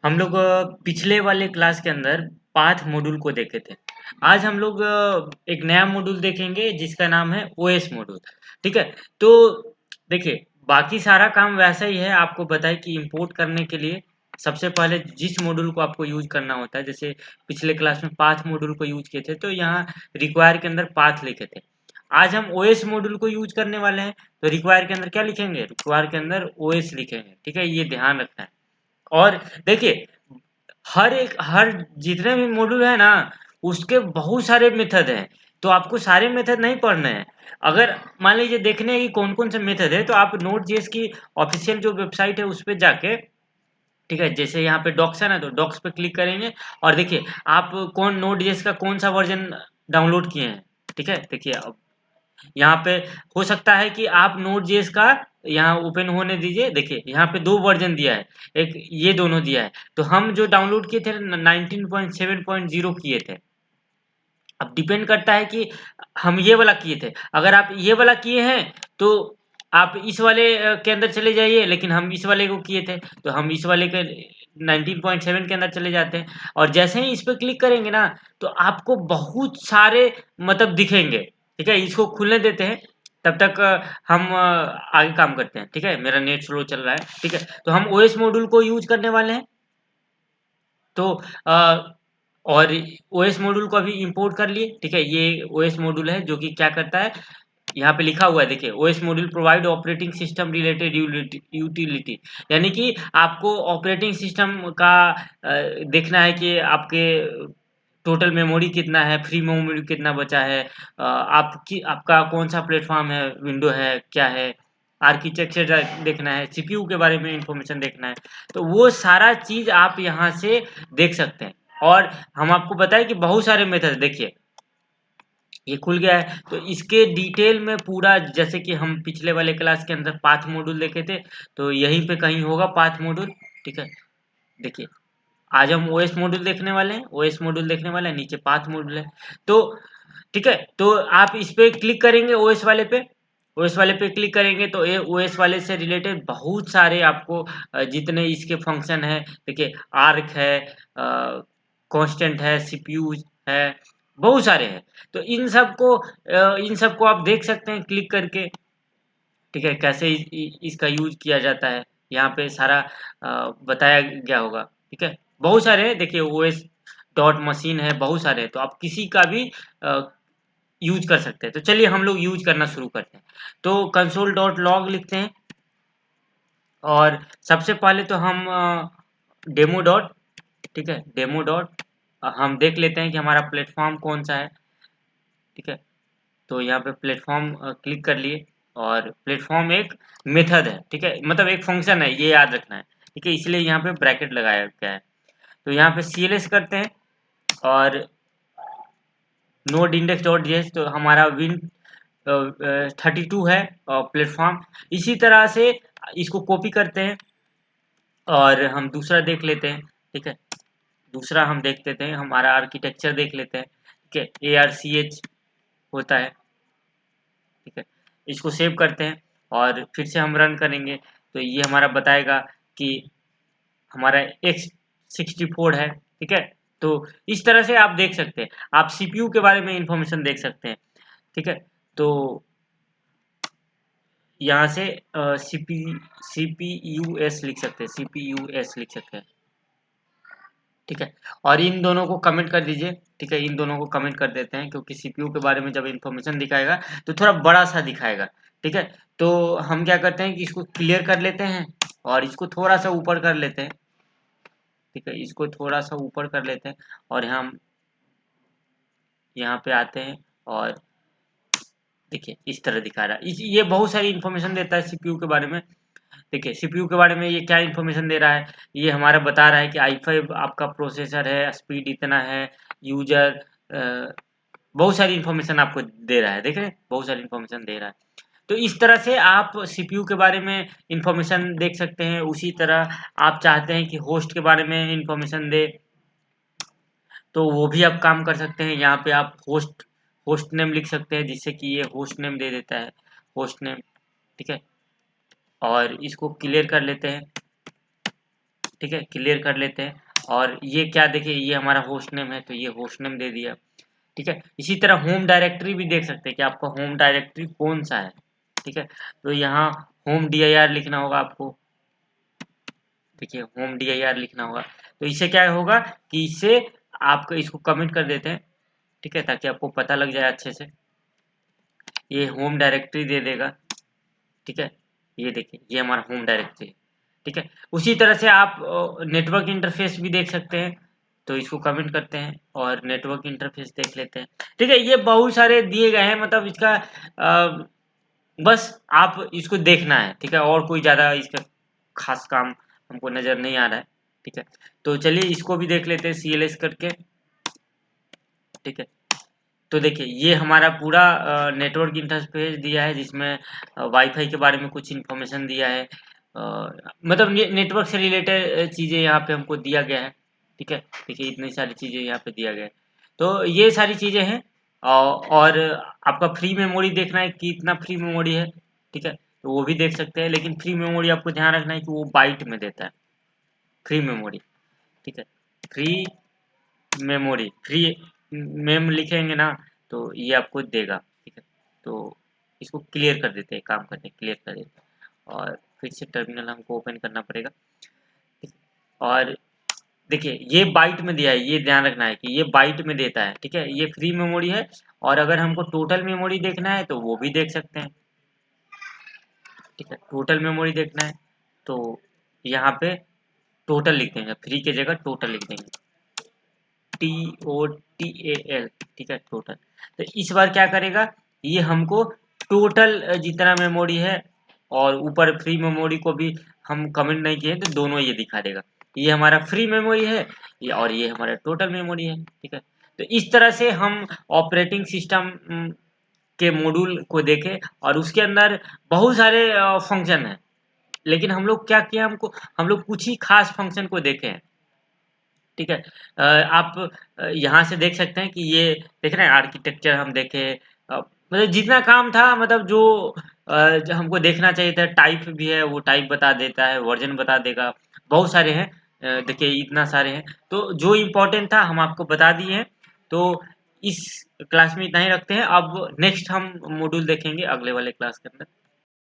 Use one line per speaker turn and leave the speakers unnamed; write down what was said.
हम लोग पिछले वाले क्लास के अंदर पाथ मॉड्यूल को देखे थे। आज हम लोग एक नया मॉड्यूल देखेंगे जिसका नाम है ओएस मॉड्यूल। ठीक है? तो देखिए, बाकी सारा काम वैसा ही है। आपको बताएँ कि इंपोर्ट करने के लिए सबसे पहले जिस मॉड्यूल को आपको यूज़ करना होता है, जैसे पिछले क्लास में पाथ मॉड्यूल को यूज़ किए थे, तो यहाँ रिक्वायर के अंदर पाथ लिखे थे। आज हम ओएस मॉड्यूल को यूज़ करने वाले हैं, तो रिक्वायर के अंदर क्या लिखेंगे? रिक्वायर के अंदर ओएस लिखेंगे। ठीक है? ये ध्यान रखना है। और देखिए, हर जितने भी मॉड्यूल है ना, उसके बहुत सारे मेथड हैं। तो आपको सारे मेथड नहीं पढ़ने हैं। अगर मान लीजिए देखने हैं कि कौन-कौन से मेथड है, तो आप नोड.जेएस की ऑफिशियल जो वेबसाइट है उस पे जाके, ठीक है, जैसे यहाँ पे डॉक्स है ना, तो डॉक्स पे क्लिक करेंगे और देखिए आप कौन नोड.जेएस का कौन-सा वर्ज़न डाउनलोड किए हैं। ठीक है? देखिए अब यहाँ पे हो सकता है कि आप नोड.जेएस का यहाँ ओपन होने दीजिए। देखिए यहाँ पे 2 वर्ज़न दिया है, एक ये दोनों दिया है। तो हम जो डाउनलोड किए थे 19.7.0 किए थे। अब डिपेंड करता है कि हम ये वाला किए थे। अगर आप ये वाला किए हैं, तो आप इस वाले के अंदर चले जाइए, लेकिन हम इस वाले को किए थे, तो हम इस वाले के 19.7 के अंदर चले जाते हैं। और जैसे ही इस पे क्लिक करेंगे ना, तो आपको बहुत सारे मतलब दिखेंगे। ठीक है? इसको खुलने देते हैं, तब तक हम आगे काम करते हैं। ठीक है? मेरा नेट स्लो चल रहा है। ठीक है? तो हम ओएस मॉड्यूल को यूज़ करने वाले हैं। तो और ओएस मॉड्यूल को अभी इंपोर्ट कर लिए। ठीक है? ये ओएस मॉड्यूल है जो कि क्या करता है, यहाँ पे लिखा हुआ है देखिए, OS module provide operating system related utility, यानी कि आपको ऑपरेटिंग सिस्टम का देखना है कि आपके टोटल मेमोरी कितना है, फ्री मेमोरी कितना बचा है, आपकी आपका कौन-सा प्लेटफ़ॉर्म है, विंडो है, क्या है, आर्किटेक्चर देखना है, सीपीयू के बारे में इन्फॉर्मेशन देखना है। तो वो सारा चीज़ आप यहाँ से देख सकते हैं। और हम आपको बताएँ कि बहुत सारे मेथड देखिए, ये खुल गया है, तो इसके डिटेल में पूरा, जैसे कि हम पिछले वाले क्लास के अंदर पाथ मॉड्यूल देखे थे, तो यहीं पे कहीं होगा पाथ मॉड्यूल। ठीक है? देखिए, आज हम ओएस मॉड्यूल देखने वाले हैं, ओएस मॉड्यूल देखने वाले हैं, नीचे पाथ मॉड्यूल है। तो ठीक है, तो आप इस पे क्लिक करेंगे ओएस वाले पे, ओएस वाले पे क्लिक करेंगे तो ये ओएस वाले से रिलेटेड बहुत सारे आपको जितने इसके फंक्शन हैं, देखिए आर्क है, कांस्टेंट है, सीपीयू है, बहुत सारे हैं। तो इन सबको आप देख सकते हैं क्लिक करके। ठीक है? कैसे इसका यूज़ किया जाता है, यहाँ पे सारा बताया गया होगा। ठीक है? बहुत सारे हैं, देखिए ओएस डॉट मशीन है, बहुत सारे हैं, तो आप किसी का भी अ, यूज़ कर सकते हैं। तो चलिए हम लोग यूज़ करना शुरू करते हैं। तो कंसोल डॉट लॉग लिखते हैं और सबसे पहले तो हम डेमो डॉट, ठीक है? डेमो डॉट हम देख लेते हैं कि हमारा प्लेटफ़ॉर्म कौन-सा है। ठीक है? तो यहाँ पे प्लेटफ़ॉर्म क्लिक कर लिए और प्लेटफ़ॉर्म एक मेथड है। ठीक है? मतलब एक फ़ंक्शन है, ये याद रखना है। ठीक है? इसलिए यहाँ पे ब्रैकेट लगाया गया है। तो यहाँ पे सीएलएस करते हैं और नोड इंडेक्स डॉट जेएस, तो हमारा विन 32 है प्लेटफ़ॉर्म। इसी तरह से इसको कॉपी करते हैं और हम दूसरा देख लेते हैं। ठीक है? दूसरा हम देख लेते हैं, हमारा आर्किटेक्चर देख लेते हैं। ठीक है? ARCH होता है। ठीक है? इसको सेव करते हैं और फिर से हम रन करेंगे, तो ये हमारा बताएगा कि हमारा X64 है। ठीक है? तो इस तरह से आप देख सकते हैं। आप सीपीयू के बारे में इन्फॉर्मेशन देख सकते हैं। ठीक है? तो यहाँ से सीपीयूएस लिख सकते हैं, सीपीयूएस लिख सकते हैं। ठीक है? और इन दोनों को कमेंट कर दीजिए। ठीक है? इन दोनों को कमेंट कर देते हैं, क्योंकि सीपीयू के बारे में जब इन्फॉर्मेशन दिखाएगा तो थोड़ा बड़ा-सा दिखाएगा। ठीक है? तो हम क्या करते हैं कि इसको क्लियर कर लेते हैं और इसको थोड़ा-सा ऊपर कर लेते हैं। ठीक है? इसको थोड़ा-सा ऊपर कर लेते हैं और हम यहाँ पे आते हैं और देखिए इस तरह दिखा रहा है। इस ये बहुत सारी इन्फॉर्मेशन देता है सीपीयू के बारे में। देखिए सीपीयू के बारे में ये क्या इन्फॉर्मेशन दे रहा है, ये हमारा बता रहा है कि i5 आपका प्रोसेसर है, स्पीड इतना है, यूज़र बहुत सारी इन्फॉर्मेशन आपको दे रहा है। देख रहे हैं? बहुत सारी इन्फॉर्मेशन दे रहा है। तो इस तरह से आप सीपीयू के बारे में इन्फॉर्मेशन देख सकते हैं। उसी तरह आप चाहते हैं कि होस्ट के बारे में इन्फॉर्मेशन दे, तो वो भी आप काम कर सकते हैं। यहाँ पे आप होस्ट होस्ट नेम लिख सकते हैं, जिससे कि ये होस्ट नेम दे देता है, होस्ट नेम। ठीक है? और इसको क्लियर कर लेते हैं ठीक है, क्लियर कर लेते हैं। और ये क्या देखिए, ये हमारा होस्ट नेम है तो ये होस्ट नेम दे दिया। ठीक है, इसी तरह होम डायरेक्टरी भी देख सकते हैं कि आपका होम डायरेक्टरी कौन सा है। ठीक है, तो यहाँ होम dir लिखना होगा आपको। देखिए होम dir लिखना होगा, तो इससे क्या होगा कि इससे आपको इसको कमेंट कर देते हैं। ठीक है, ताकि आपको पता लग जाए अच्छे से। ये होम डायरेक्टरी दे देगा। ठीक है, ये देखिए ये हमारा होम डायरेक्टरी है। ठीक है, उसी तरह से आप नेटवर्क इंटरफेस भी देख सकते हैं। तो इसको कमेंट करते हैं और नेटवर्क इंटरफेस देख लेते हैं। ठीक है, ये बहुत सारे दिए गए हैं, मतलब इसका बस आप इसको देखना है। ठीक है, और कोई ज़्यादा इसका खास काम हमको नज़र नहीं आ रहा है। ठीक है, तो चलिए इसको भी देख लेते हैं CLS करके। ठीक है, तो देखिए ये हमारा पूरा नेटवर्क इंटरफेस दिया है, जिसमें वाईफाई के बारे में कुछ इन्फॉर्मेशन दिया है। मतलब नेटवर्क से रिलेटेड चीज़ें यहाँ पे हमको दिया गया है। ठीक है, देखिए इतनी सारी चीज़ें यहाँ पे दिया गया है। तो ये सारी चीज़ें हैं। और आपका फ्री मेमोरी देखना है कि इतना फ्री मेमोरी है। ठीक है, तो वो भी देख सकते हैं, लेकिन फ्री मेमोरी आपको ध्यान रखना है कि वो बाइट में देता है फ्री मेमोरी। ठीक है, फ्री मेमोरी, फ्री मेम लिखेंगे ना तो ये आपको देगा। ठीक है, तो इसको क्लियर कर देते हैं, काम करते हैं, क्लियर कर देते हैं। और फिर से टर्मिनल हमको ओपन करना पड़ेगा। ठीक है, और देखिए ये बाइट में दिया है, ये ध्यान रखना है कि ये बाइट में देता है। ठीक है, ये फ्री मेमोरी है। और अगर हमको टोटल मेमोरी देखना है तो वो भी देख सकते हैं। ठीक है, टोटल मेमोरी देखना है तो यहाँ पे टोटल लिख देंगे, फ्री की जगह टोटल लिख देंगे, TOTAL। ठीक है, टोटल। तो इस बार क्या करेगा, ये हमको टोटल जितना मेमोरी है, और ऊपर फ्री मेमोरी को भी हम कमेंट नहीं किए तो दोनों ये दिखा देगा। ये हमारा फ्री मेमोरी है, ये और ये हमारा टोटल मेमोरी है। ठीक है, तो इस तरह से हम ऑपरेटिंग सिस्टम के मॉड्यूल को देखें, और उसके अंदर बहुत सारे फंक्शन हैं। लेकिन हम लोग क्या किया, हम लोग कुछ ही खास फंक्शन को देखे हैं। ठीक है, आप यहाँ से देख सकते हैं कि ये देख रहे हैं आर्किटेक्चर हम देखे। मतलब जितना काम था, मतलब जो हमको देखना चाहिए था, टाइप भी है वो टाइप बता देता है, वर्जन बता देगा। बहुत सारे हैं। देखिए इतना सारे हैं, तो जो इम्पोर्टेंट था हम आपको बता दिए हैं। तो इस क्लास में इतना ही रखते हैं। अब नेक्स्ट हम मॉड्यूल देखेंगे अगले वाले क्लास के अंदर।